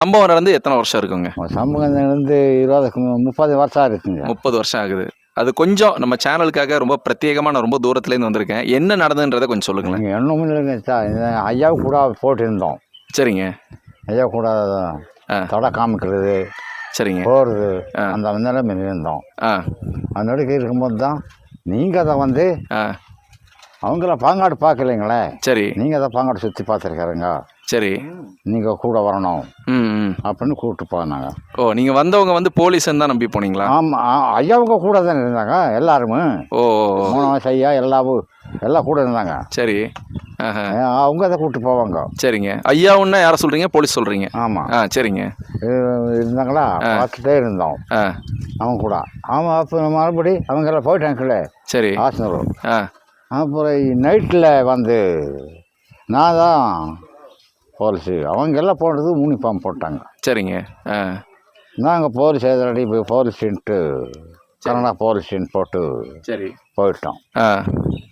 சம்பவம் நடந்து எத்தனை வருஷம் இருக்குங்க? சமூகம் வந்து 30 வருஷம் இருக்குங்க. 30 வருஷம் ஆகுது. அது கொஞ்சம் நம்ம சேனலுக்காக ரொம்ப பிரத்யேகமாக நான் ரொம்ப தூரத்துலேருந்து வந்திருக்கேன். என்ன நடந்ததுன்றதை கொஞ்சம் சொல்லுங்களேன். நீங்கள் ஒன்றும் இல்லைங்க சார், ஐயாவு கூட போட்டிருந்தோம். சரிங்க. ஐயா கூட தடை காமிக்கிறது, சரிங்க. போகிறது, அந்த நிலைமை இருந்தோம். அந்த நடுக்க இருக்கும்போது தான் நீங்கள் அதை வந்து அவங்கள பாங்காடு பார்க்கலைங்களே. சரி. நீங்கள் அதை பாங்காடு சுற்றி பார்த்துருக்காருங்க. சரி. நீங்கள் கூட வரணும் அப்படின்னு கூப்பிட்டு போனாங்க. ஓ, நீங்கள் வந்தவங்க வந்து போலீஸ்ன்னு தான் நம்பி போனீங்களா? ஆமாம், ஐயாவுங்க கூட தானே இருந்தாங்க எல்லாருமே. ஓ, 3 வயசு ஐயா எல்லாம் கூட இருந்தாங்க. சரி. அவங்க அதை கூப்பிட்டு போவாங்க. சரிங்க. ஐயாவுன்னா யாரை சொல்கிறீங்க? போலீஸ் சொல்கிறீங்க? ஆமாம். சரிங்க. இருந்தாங்களா, பார்த்துட்டே இருந்தோம் அவங்க கூட. ஆமாம், அப்போ மறுபடி அவங்க எல்லாம் போயிட்டாங்களே. சரி. ஆசனூர். அப்புறம் நைட்டில் வந்து நான் தான் போலீஸு, அவங்க எல்லாம் போனது யூனிஃபார்ம் போட்டாங்க. சரிங்க. நாங்கள் போலீஸ் எதிரடி போலீஸ்ன்ட்டு கனடா போலீஸ்ன்னு போட்டு சரி போயிட்டோம்.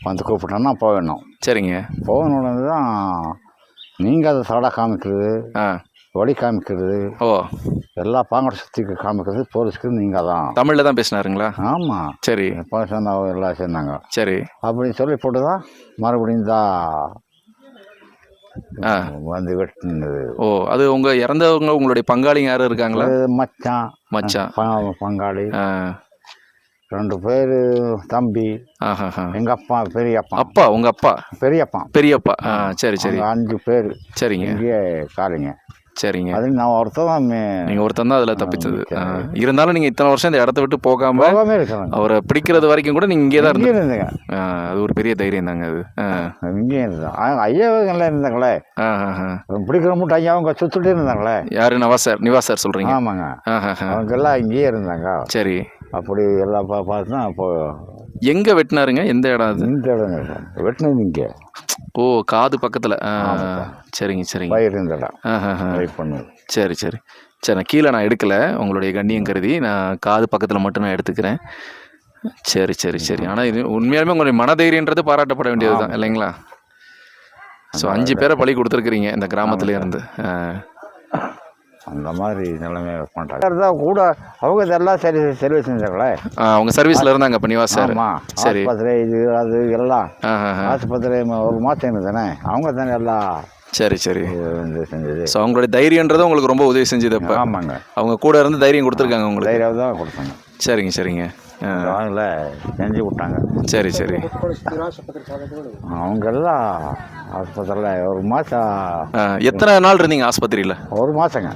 வந்து கூப்பிட்டோன்னா போயிடணும். சரிங்க. போகணுன்னு தான் நீங்கள் அதை தடை காமிக்கிறது, வழி காமிக்கிறது, எல்லா பாங்கட சுற்றி காமிக்கிறது போலீஸ்க்கு நீங்கள் தான். தமிழில் தான் பேசினாருங்களா? ஆமாம். சரி. சொன்ன எல்லாம் சேர்ந்தாங்க. சரி. அப்படின்னு சொல்லி போட்டு தான் மறுபடியும் தான் வந்து வெட்டினது. ஓ, அது உங்கள் இறந்தவங்க உங்களுடைய பங்காளிங்க யாரும் இருக்காங்களா? மச்சான் பங்காளி 2 பேர் தம்பி. எங்கள் அப்பா பெரியப்பா. அப்பா? உங்கள் அப்பா? பெரியப்பா. சரி சரி. 5 பேர். சரிங்க. இங்கே காலிங்க. சரிங்க. அது நான் ஒருத்தர் தான். நீங்கள் ஒருத்தன் தான் அதில் தப்பிச்சது. இருந்தாலும் நீங்கள் இத்தனை வருஷம் இந்த இடத்த விட்டு போகாமல் இருக்கிறேன். அவரை பிடிக்கிறது வரைக்கும் கூட நீங்கள் இங்கே தான் இருந்தீங்க. அது ஒரு பெரிய தைரியம் தாங்க. அது இங்கே இருந்தோம். ஐயாவங்கெல்லாம் இருந்தாங்களே, பிடிக்கிற மட்டும் ஐயாவங்க சுற்றிட்டு இருந்தாங்களே. யாரு? நிவாஸ் சார் சொல்கிறீங்க? ஆமாங்க. அவங்க எல்லாம் இங்கேயே இருந்தாங்க. சரி. அப்படி எல்லாம் பார்த்து தான் அப்போ. எங்கே வெட்டினாருங்க? எந்த இடம் அது? இந்த இடம் வெட்டினது இங்கே. ஓ, காது பக்கத்தில். சரிங்க சரிங்க. பயிர் இந்த இடம் பண்ணுது. சரி சரி சரி. நான் கீழே எடுக்கலை, உங்களுடைய கண்ணியம் கருதி நான் காது பக்கத்தில் மட்டும் நான் எடுத்துக்கிறேன். சரி சரி சரி. ஆனால் இது உண்மையாலுமே உங்களுடைய மனதைரியன்றது பாராட்டப்பட வேண்டியது தான் இல்லைங்களா? ஸோ 5 பேரை பலி கொடுத்துருக்குறீங்க இந்த கிராமத்துல இருந்து. அந்த மாதிரி நிலைமை பண்ணுறாங்க கூட. அவங்க இதெல்லாம் சர்வீஸ் செஞ்சாங்களே. அவங்க சர்வீஸில் இருந்தாங்க இப்போ நிவாஸ் சார். சரி. ஆஸ்பத்திரி இது அது எல்லாம் ஆஸ்பத்திரி 1 மாதம் தானே அவங்க தானே எல்லாம். சரி சரி. செஞ்சது. ஸோ அவங்களுடைய தைரியன்றது உங்களுக்கு ரொம்ப உதவி செஞ்சது இப்போ. ஆமாங்க. அவங்க கூட இருந்து தைரியம் கொடுத்துருக்காங்க உங்களுக்கு. தைரியம் தான் கொடுத்தாங்க. சரிங்க சரிங்க. செஞ்சு விட்டாங்க. சரி சரி. அவங்க எல்லாம் ஆஸ்பத்திரியில் 1 மாதம். எத்தனை நாள் இருந்தீங்க ஆஸ்பத்திரியில்? 1 மாதங்க.